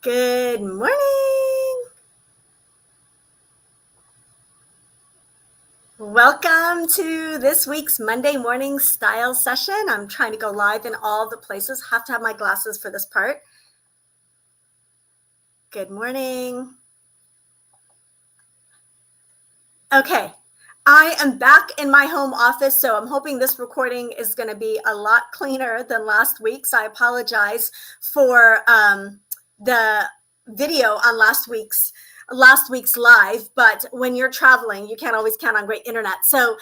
Good morning. Welcome to this week's Monday morning style session. I'm trying to go live in all the places. Have to have my glasses for this part. Good morning. Okay, I am back in my home office, so I'm hoping this recording is going to be a lot cleaner than last week's. I apologize for the video on last week's live, but when you're traveling, you can't always count on great internet. So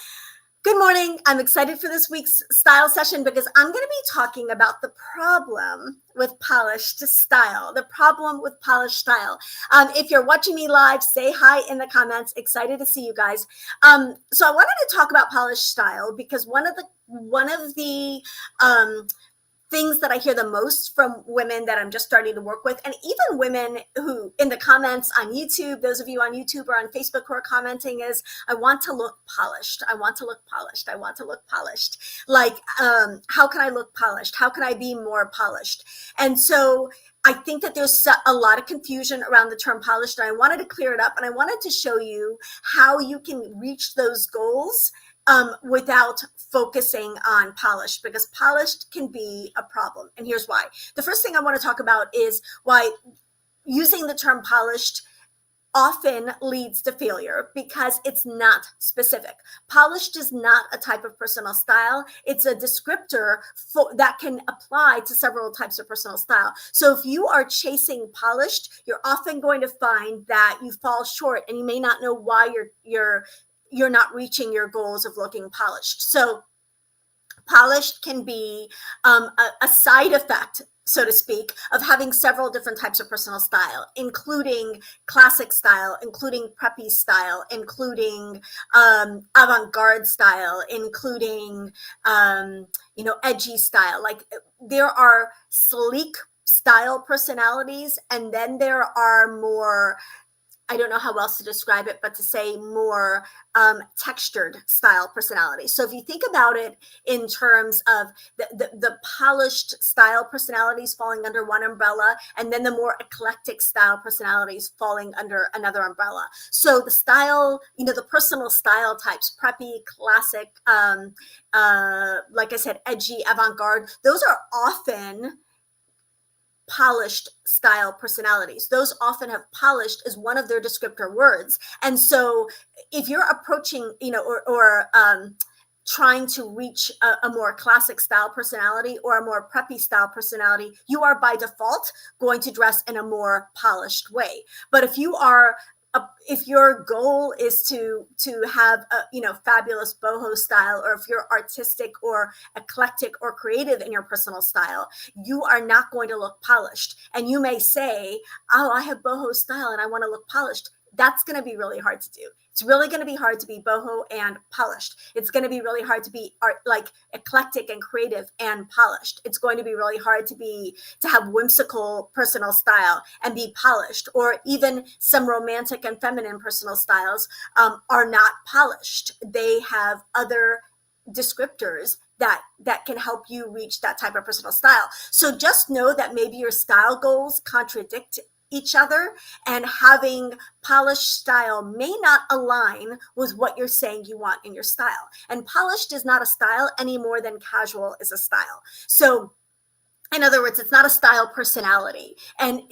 good morning. I'm excited for this week's style session because I'm going to be talking about the problem with polished style, If you're watching me live, say hi in the comments. Excited to see you guys. So I wanted to talk about polished style because one of the things that I hear the most from women that I'm just starting to work with, and even women who in the comments on YouTube, those of you on YouTube or on Facebook who are commenting, is I want to look polished. I want to look polished. I want to look polished. Like, how can I look polished? How can I be more polished? And so I think that there's a lot of confusion around the term polished, and I wanted to clear it up, and I wanted to show you how you can reach those goals without focusing on polished, because polished can be a problem. And here's why. The first thing I want to talk about is why using the term polished often leads to failure, because it's not specific. Polished is not a type of personal style. It's a descriptor that can apply to several types of personal style. So if you are chasing polished, you're often going to find that you fall short, and you may not know why you're not reaching your goals of looking polished. So polished can be a side effect, so to speak, of having several different types of personal style, including classic style, including preppy style, including avant-garde style, including edgy style. Like, there are sleek style personalities, and then there are more, I don't know how else to describe it, but to say more textured style personality. So if you think about it in terms of the polished style personalities falling under one umbrella, and then the more eclectic style personalities falling under another umbrella. So the style, the personal style types, preppy, classic, like I said, edgy, avant-garde, those are often polished style personalities. Those often have polished as one of their descriptor words. And so if you're approaching, or trying to reach a more classic style personality or a more preppy style personality, you are by default going to dress in a more polished way. But if your goal is to have a fabulous boho style, or if you're artistic or eclectic or creative in your personal style, you are not going to look polished. And you may say, oh, I have boho style and I want to look polished. That's going to be really hard to do. It's really going to be hard to be boho and polished. It's going to be really hard to be eclectic and creative and polished. It's going to be really hard to have whimsical personal style and be polished, or even some romantic and feminine personal styles are not polished. They have other descriptors that can help you reach that type of personal style. So just know that maybe your style goals contradict each other, and having polished style may not align with what you're saying you want in your style. And polished is not a style any more than casual is a style. So in other words, it's not a style personality, and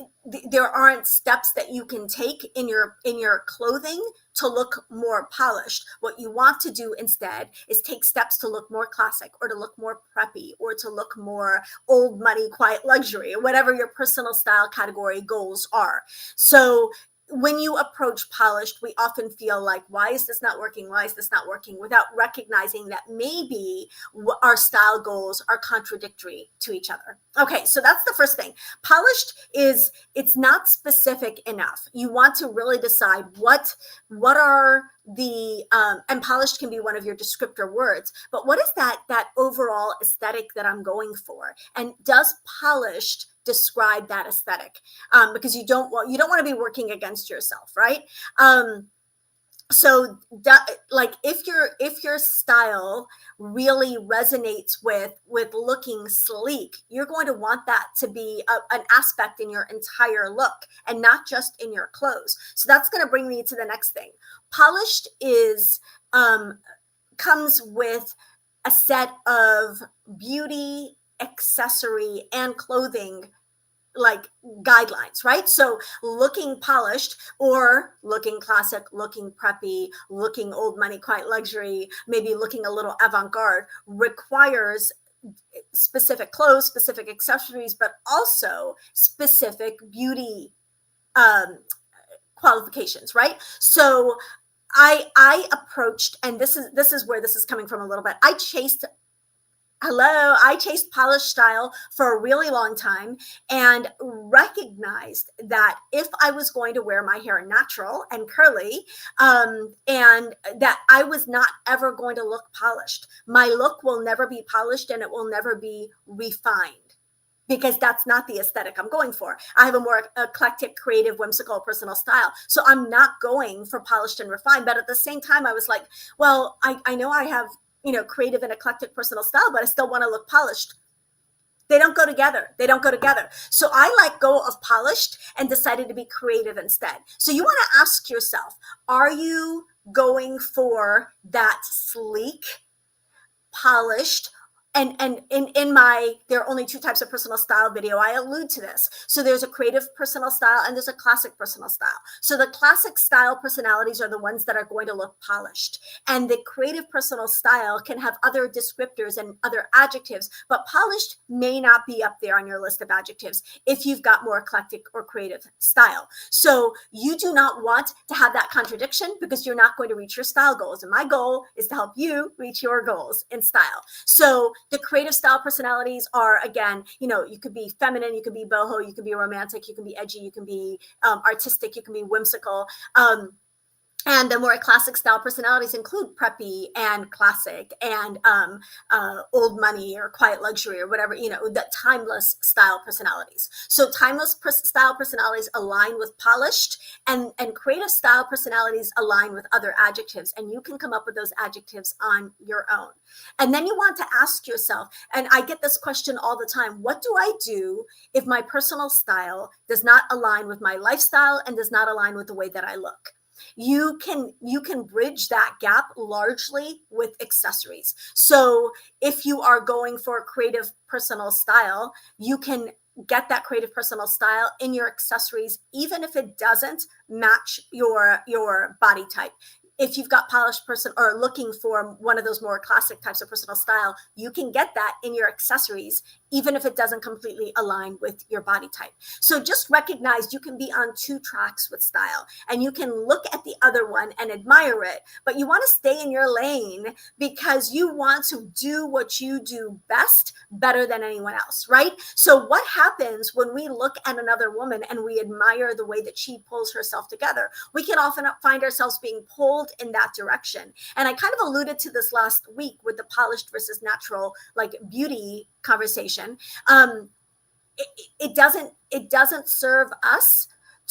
there aren't steps that you can take in your clothing to look more polished. What you want to do instead is take steps to look more classic, or to look more preppy, or to look more old money, quiet luxury, or whatever your personal style category goals are. So when you approach polished, we often feel like, why is this not working? Why is this not working? Without recognizing that maybe our style goals are contradictory to each other. Okay, so that's the first thing. Polished it's not specific enough. You want to really decide what are the, and polished can be one of your descriptor words, but what is that overall aesthetic that I'm going for? And does polished describe that aesthetic? Because you don't want to be working against yourself, right? So like if your style really resonates with looking sleek, you're going to want that to be an aspect in your entire look and not just in your clothes. So that's going to bring me to the next thing. Polished is comes with a set of beauty, accessory, and clothing like guidelines, right? So looking polished or looking classic, looking preppy, looking old money, quiet luxury, maybe looking a little avant-garde requires specific clothes, specific accessories, but also specific beauty um, qualifications, right? So I approached, and this is where this is coming from a little bit. I chased polished style for a really long time and recognized that if I was going to wear my hair natural and curly, and that I was not ever going to look polished. My look will never be polished and it will never be refined, because that's not the aesthetic I'm going for. I have a more eclectic, creative, whimsical, personal style. So I'm not going for polished and refined. But at the same time, I was like, well, I know I have, creative and eclectic personal style, but I still want to look polished. They don't go together. They don't go together. So I let go of polished and decided to be creative instead. So you want to ask yourself, are you going for that sleek, polished, and in my there are only two types of personal style video, I allude to this. So there's a creative personal style and there's a classic personal style. So the classic style personalities are the ones that are going to look polished, and the creative personal style can have other descriptors and other adjectives, but polished may not be up there on your list of adjectives if you've got more eclectic or creative style. So you do not want to have that contradiction, because you're not going to reach your style goals, and my goal is to help you reach your goals in style. So the creative style personalities are, again, you could be feminine, you could be boho, you could be romantic, you can be edgy, you can be artistic, you can be whimsical. And the more classic style personalities include preppy and classic and old money or quiet luxury or whatever, the timeless style personalities. So timeless style personalities align with polished, and creative style personalities align with other adjectives. And you can come up with those adjectives on your own. And then you want to ask yourself, and I get this question all the time, what do I do if my personal style does not align with my lifestyle and does not align with the way that I look? You can bridge that gap largely with accessories. So if you are going for a creative personal style, you can get that creative personal style in your accessories, even if it doesn't match your body type. If you've got polished person or looking for one of those more classic types of personal style, you can get that in your accessories, even if it doesn't completely align with your body type. So just recognize you can be on two tracks with style, and you can look at the other one and admire it, but you want to stay in your lane because you want to do what you do best, better than anyone else, right? So what happens when we look at another woman and we admire the way that she pulls herself together? We can often find ourselves being pulled in that direction. And I kind of alluded to this last week with the polished versus natural, like beauty conversation. It doesn't serve us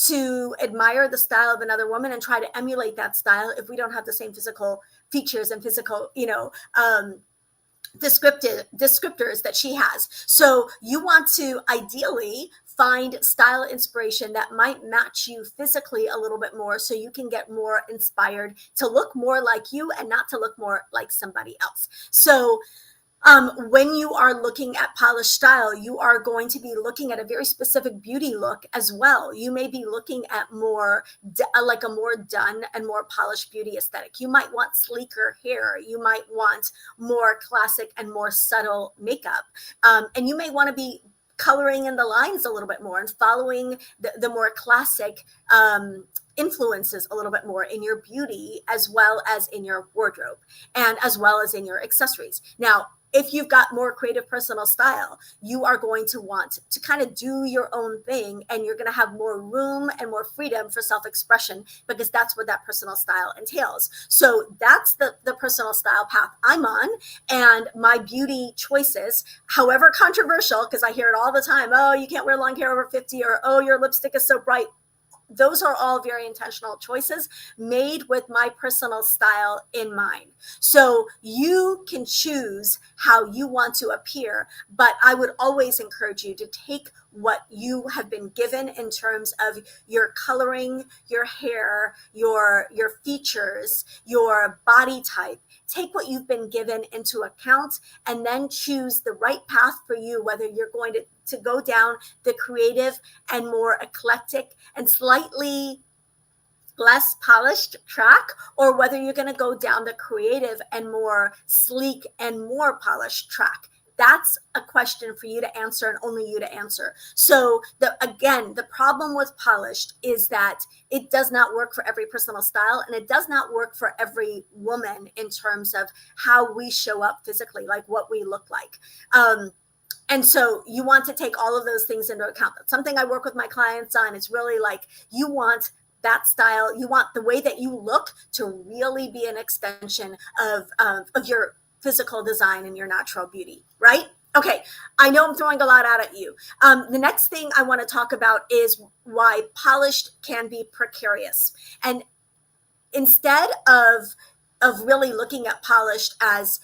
to admire the style of another woman and try to emulate that style if we don't have the same physical features and physical, descriptors that she has. So you want to ideally find style inspiration that might match you physically a little bit more, so you can get more inspired to look more like you and not to look more like somebody else. So when you are looking at polished style, you are going to be looking at a very specific beauty look as well. You may be looking at more like a more done and more polished beauty aesthetic. You might want sleeker hair. You might want more classic and more subtle makeup. And you may want to be coloring in the lines a little bit more and following the more classic influences a little bit more in your beauty, as well as in your wardrobe, and as well as in your accessories. Now, if you've got more creative personal style, you are going to want to kind of do your own thing, and you're going to have more room and more freedom for self-expression, because that's what that personal style entails. So that's the personal style path I'm on, and my beauty choices, however controversial, because I hear it all the time, oh, you can't wear long hair over 50, or oh, your lipstick is so bright. those are all very intentional choices made with my personal style in mind. So you can choose how you want to appear, but I would always encourage you to take what you have been given in terms of your coloring, your hair, your features, your body type. Take what you've been given into account and then choose the right path for you, whether you're going to go down the creative and more eclectic and slightly less polished track, or whether you're going to go down the creative and more sleek and more polished track. That's a question for you to answer and only you to answer. So the problem with polished is that it does not work for every personal style, and it does not work for every woman in terms of how we show up physically, like what we look like. And so you want to take all of those things into account. That's something I work with my clients on. It's really like, you want that style. You want the way that you look to really be an extension of your physical design and your natural beauty, right? Okay, I know I'm throwing a lot out at you. The next thing I want to talk about is why polished can be precarious. And instead of really looking at polished as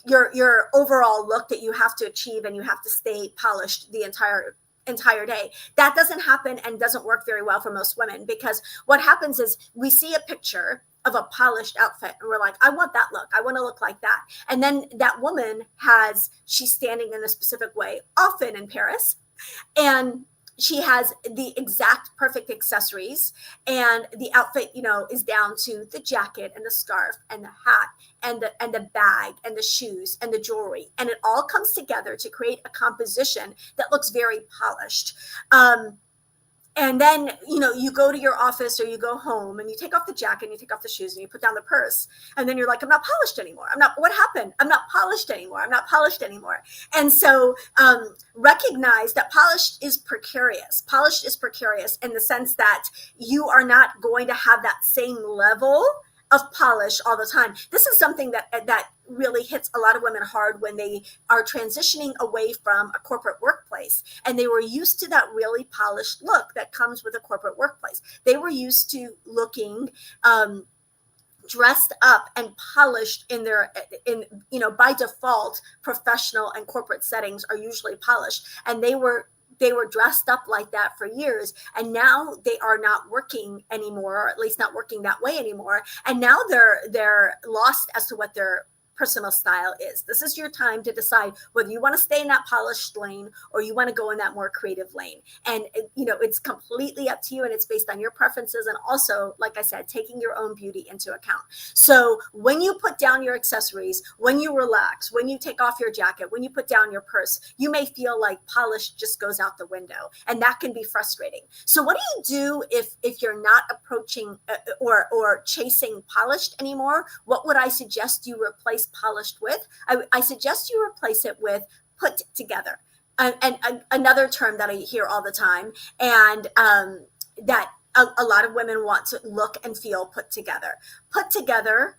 your overall look that you have to achieve and you have to stay polished the entire day, that doesn't happen and doesn't work very well for most women, because what happens is we see a picture of a polished outfit and we're like, I want that look, I want to look like that. And then that woman she's standing in a specific way, often in Paris, and she has the exact perfect accessories, and the outfit, is down to the jacket and the scarf and the hat and the bag and the shoes and the jewelry, and it all comes together to create a composition that looks very polished. And then, you go to your office or you go home and you take off the jacket and you take off the shoes and you put down the purse. And then you're like, I'm not polished anymore. What happened? I'm not polished anymore. I'm not polished anymore. And so recognize that polished is precarious. Polished is precarious in the sense that you are not going to have that same level of polish all the time. This is something that really hits a lot of women hard when they are transitioning away from a corporate workplace, and they were used to that really polished look that comes with a corporate workplace. They were used to looking dressed up and polished by default. Professional and corporate settings are usually polished, and they were dressed up like that for years, and now they are not working anymore, or at least not working that way anymore. And now they're lost as to what their personal style is. This is your time to decide whether you want to stay in that polished lane or you want to go in that more creative lane. And it's completely up to you, and it's based on your preferences, and also, like I said, taking your own beauty into account. So when you put down your accessories, when you relax, when you take off your jacket, when you put down your purse, you may feel like polish just goes out the window, and that can be frustrating. So what do you do if you're not approaching or chasing polished anymore? What would I suggest you replace polished with? I suggest you replace it with put together. And another term that I hear all the time, and that a lot of women want to look and feel put together. Put together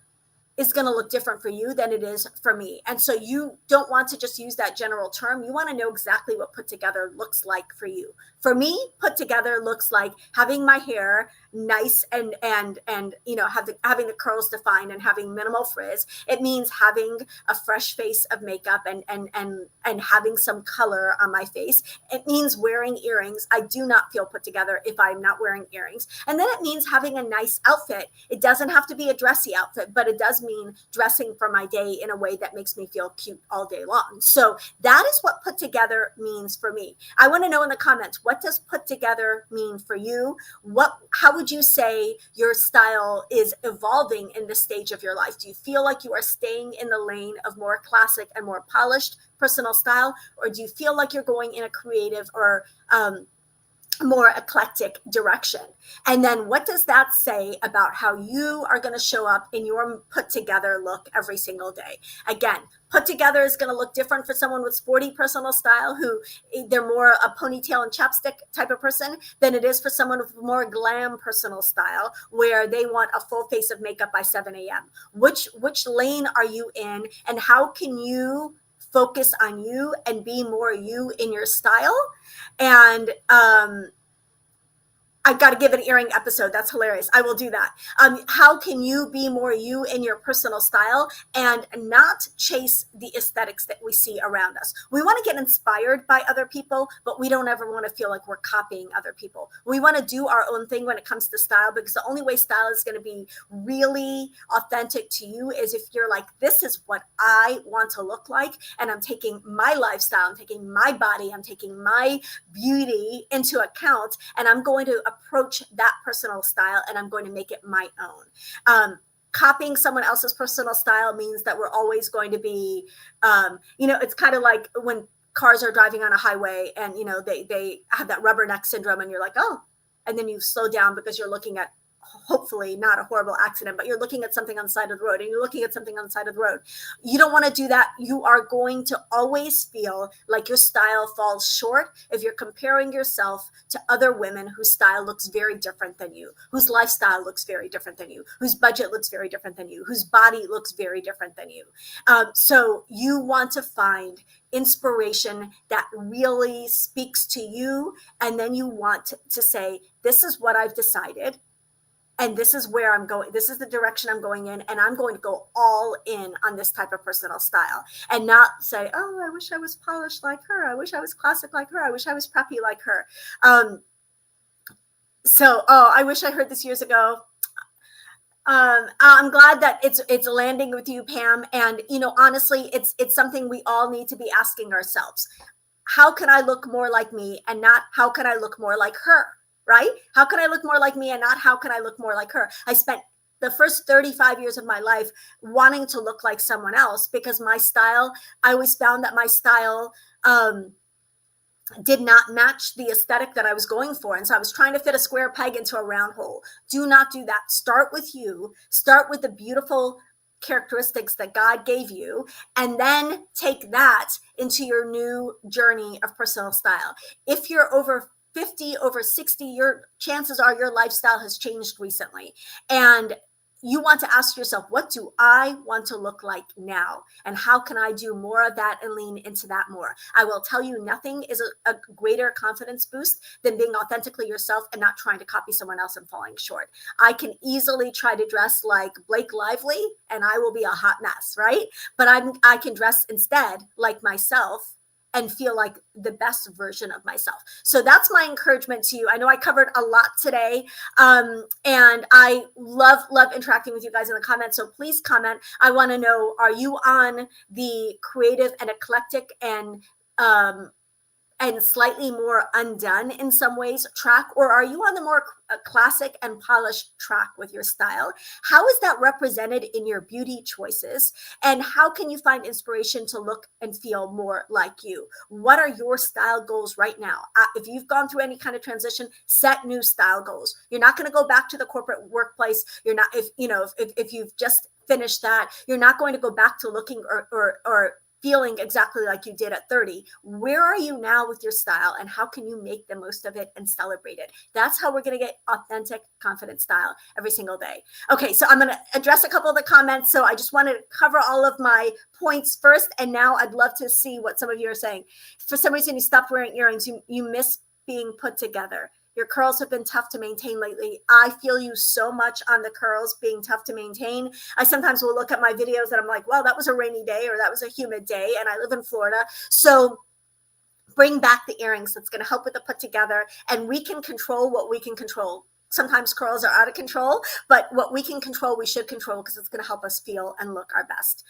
is going to look different for you than it is for me. And so you don't want to just use that general term. You want to know exactly what put together looks like for you. For me, put together looks like having my hair nice and having the curls defined and having minimal frizz. It means having a fresh face of makeup and having some color on my face. It means wearing earrings. I do not feel put together if I'm not wearing earrings. And then it means having a nice outfit. It doesn't have to be a dressy outfit, but it does mean dressing for my day in a way that makes me feel cute all day long. So that is what put together means for me. I want to know in the comments, what does put together mean for you? How would you say your style is evolving in this stage of your life? Do you feel like you are staying in the lane of more classic and more polished personal style, or do you feel like you're going in a creative or more eclectic direction? And then what does that say about how you are going to show up in your put together look every single day? Again, put together is going to look different for someone with sporty personal style, who they're more a ponytail and chapstick type of person, than it is for someone with more glam personal style, where they want a full face of makeup by 7 a.m. Which lane are you in, and how can you focus on you and be more you in your style? And I've got to give an earring episode. That's hilarious. I will do that. How can you be more you in your personal style and not chase the aesthetics that we see around us? We want to get inspired by other people, but we don't ever want to feel like we're copying other people. We want to do our own thing when it comes to style, because the only way style is going to be really authentic to you is if you're like, this is what I want to look like, and I'm taking my lifestyle, I'm taking my body, I'm taking my beauty into account, and I'm going to approach that personal style and I'm going to make it my own. Copying someone else's personal style means that we're always going to be, it's kind of like when cars are driving on a highway and, they have that rubberneck syndrome and you're like, oh, and then you slow down because you're looking at, hopefully not a horrible accident, but you're looking at something on the side of the road and you're looking at something on the side of the road. You don't want to do that. You are going to always feel like your style falls short if you're comparing yourself to other women whose style looks very different than you, whose lifestyle looks very different than you, whose budget looks very different than you, whose body looks very different than you. So you want to find inspiration that really speaks to you. And then you want to say, this is what I've decided. And this is where I'm going. This is the direction I'm going in. And I'm going to go all in on this type of personal style and not say, oh, I wish I was polished like her. I wish I was classic like her. I wish I was preppy like her. I wish I heard this years ago. I'm glad that it's landing with you, Pam. And, honestly, it's something we all need to be asking ourselves. How can I look more like me and not how can I look more like her? Right? How can I look more like me and not how can I look more like her? I spent the first 35 years of my life wanting to look like someone else because my style, I always found that my style did not match the aesthetic that I was going for. And so I was trying to fit a square peg into a round hole. Do not do that. Start with you. Start with the beautiful characteristics that God gave you, and then take that into your new journey of personal style. If you're over 50, over 60, your chances are your lifestyle has changed recently. And you want to ask yourself, what do I want to look like now? And how can I do more of that and lean into that more? I will tell you, nothing is a greater confidence boost than being authentically yourself and not trying to copy someone else and falling short. I can easily try to dress like Blake Lively and I will be a hot mess, right? But I can dress instead like myself and feel like the best version of myself. So that's my encouragement to you. I know I covered a lot today, and I love interacting with you guys in the comments. So please comment. I want to know, are you on the creative and eclectic and slightly more undone in some ways track, or are you on the more classic and polished track with your style? How is that represented in your beauty choices? And how can you find inspiration to look and feel more like you? What are your style goals right now? If you've gone through any kind of transition, set new style goals. You're not going to go back to the corporate workplace. You're not, if you've just finished that, you're not going to go back to looking or feeling exactly like you did at 30. Where are you now with your style, and how can you make the most of it and celebrate it? That's how we're going to get authentic, confident style every single day. Okay, so I'm going to address a couple of the comments. So I just want to cover all of my points first, and now I'd love to see what some of you are saying. For some reason, you stopped wearing earrings. You miss being put together. Your curls have been tough to maintain lately. I feel you so much on the curls being tough to maintain. I sometimes will look at my videos and I'm like, well, that was a rainy day or that was a humid day, and I live in Florida. So bring back the earrings. That's going to help with the put together, and we can control what we can control. Sometimes curls are out of control, but what we can control, we should control, because it's going to help us feel and look our best.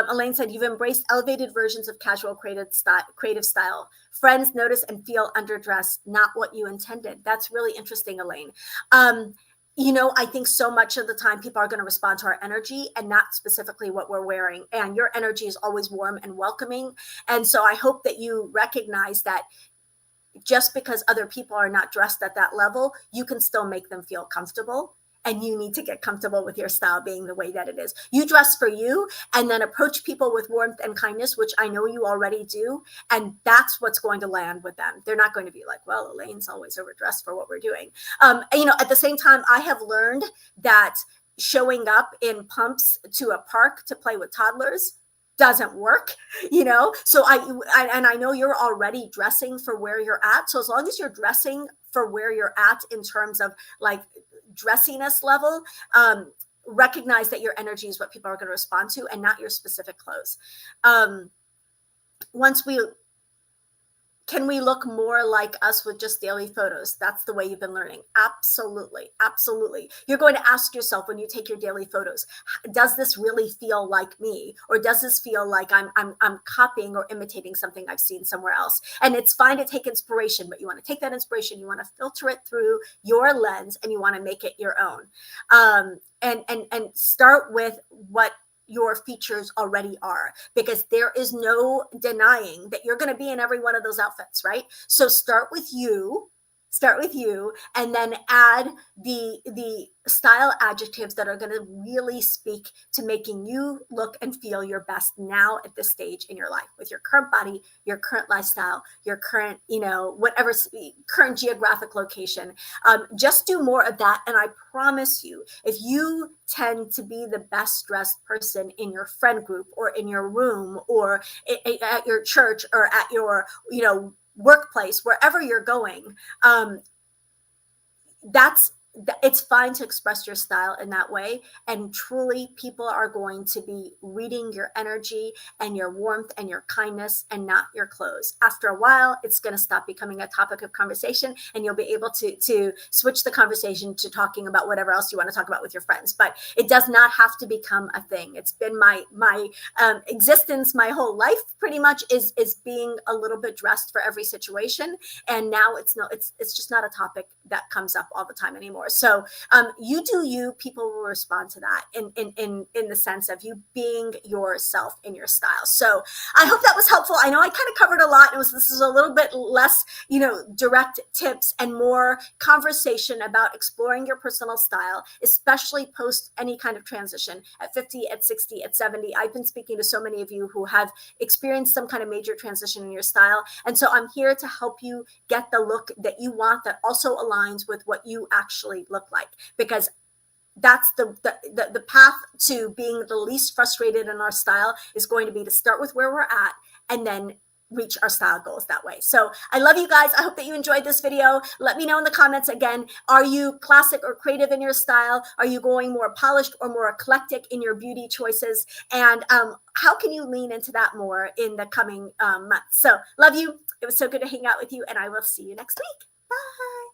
Elaine said, you've embraced elevated versions of casual creative style. Friends notice and feel underdressed, not what you intended. That's really interesting, Elaine. I think so much of the time people are going to respond to our energy and not specifically what we're wearing. And your energy is always warm and welcoming. And so I hope that you recognize that just because other people are not dressed at that level, you can still make them feel comfortable. And you need to get comfortable with your style being the way that it is. You dress for you, and then approach people with warmth and kindness, which I know you already do. And that's what's going to land with them. They're not going to be like, well, Elaine's always overdressed for what we're doing. At the same time, I have learned that showing up in pumps to a park to play with toddlers doesn't work, So I know you're already dressing for where you're at. So as long as you're dressing for where you're at in terms of like dressiness level, recognize that your energy is what people are going to respond to and not your specific clothes. Once we Can we look more like us with just daily photos? That's the way you've been learning. Absolutely. Absolutely. You're going to ask yourself when you take your daily photos, does this really feel like me? Or does this feel like I'm copying or imitating something I've seen somewhere else? And it's fine to take inspiration, but you want to take that inspiration, you want to filter it through your lens, and you want to make it your own. And start with what your features already are, because there is no denying that you're going to be in every one of those outfits, right? So start with you, and then add the style adjectives that are going to really speak to making you look and feel your best now at this stage in your life, with your current body, your current lifestyle, your current, whatever current geographic location. Just do more of that. And I promise you, if you tend to be the best dressed person in your friend group or in your room or at your church or at your, workplace, wherever you're going, it's fine to express your style in that way. And truly, people are going to be reading your energy and your warmth and your kindness, and not your clothes. After a while, it's going to stop becoming a topic of conversation, and you'll be able to switch the conversation to talking about whatever else you want to talk about with your friends. But it does not have to become a thing. It's been my existence, my whole life pretty much, is being a little bit dressed for every situation. And now it's just not a topic that comes up all the time anymore. So you do you, people will respond to that in the sense of you being yourself in your style. So I hope that was helpful. I know I kind of covered a lot. This is a little bit less, direct tips and more conversation about exploring your personal style, especially post any kind of transition at 50, at 60, at 70. I've been speaking to so many of you who have experienced some kind of major transition in your style. And so I'm here to help you get the look that you want that also aligns with what you actually look like, because that's the path to being the least frustrated in our style, is going to be to start with where we're at and then reach our style goals that way. So I love you guys. I hope that you enjoyed this video. Let me know in the comments again, are you classic or creative in your style? Are you going more polished or more eclectic in your beauty choices? And how can you lean into that more in the coming months? So love you. It was so good to hang out with you, and I will see you next week. Bye.